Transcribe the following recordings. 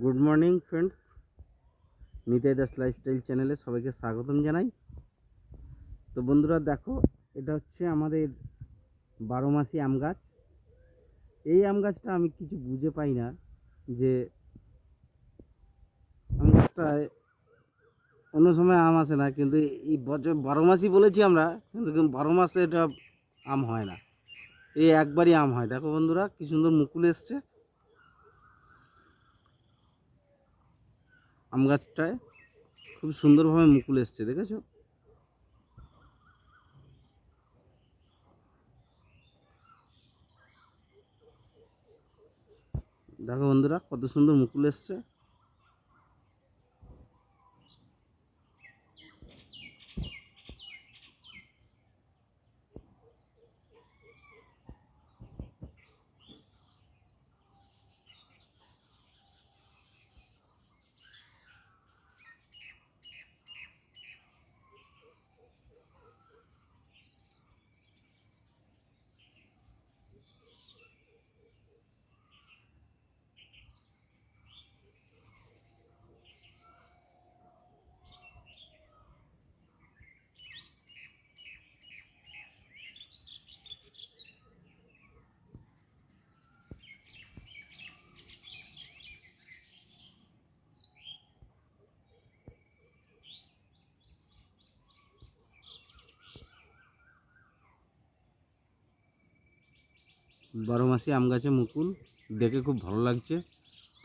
Good morning friends, Nitai Das lifestyle চ্যানেলে সবাইকে স্বাগতম জানাই। তো বন্ধুরা দেখো, এটা হচ্ছে আমাদের 12 মাসি আম গাছ। এই আম গাছটা আমি কিছু বুঝে পাই না যে আম গাছটায় অন্য সময় আম আসে না, কিন্তু এই বছর 12 মাসই বলেছি আমরা, কিন্তু 12 মাসে এটা আম হয় না। এই একবারই আম হয়। দেখো বন্ধুরা, কি সুন্দর মুকুল এসছে আম গাছটায়, খুব সুন্দরভাবে মুকুল এসছে, দেখেছো? দেখো বন্ধুরা, কত সুন্দর মুকুল এসছে। বারো মাসি আম গাছে মুকুল দেখে খুব ভালো লাগছে।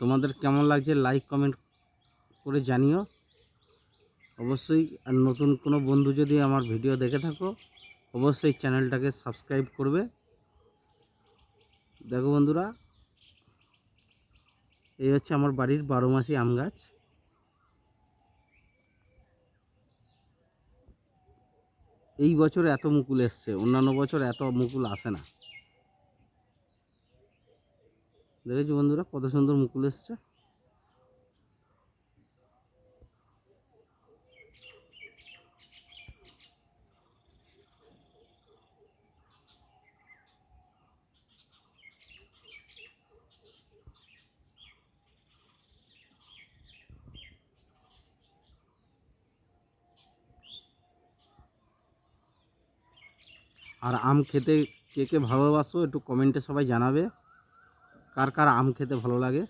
তোমাদের কেমন লাগছে লাইক কমেন্ট করে জানিও অবশ্যই। আর নতুন কোনো বন্ধু যদি আমার ভিডিও দেখে থাকো, অবশ্যই চ্যানেলটাকে সাবস্ক্রাইব করবে। দেখো বন্ধুরা, এই হচ্ছে আমার বাড়ির 12 মাসি আম গাছ। এই বছর এত মুকুল এসছে, অন্যান্য বছর এত মুকুল আসে না। দেখেছি বন্ধুরা, কত সুন্দর মুকুল এসছে। আর আম খেতে কে কে ভালোবাসো একটু কমেন্টে সবাই জানাবে, কার কার আম খেতে ভালো লাগে।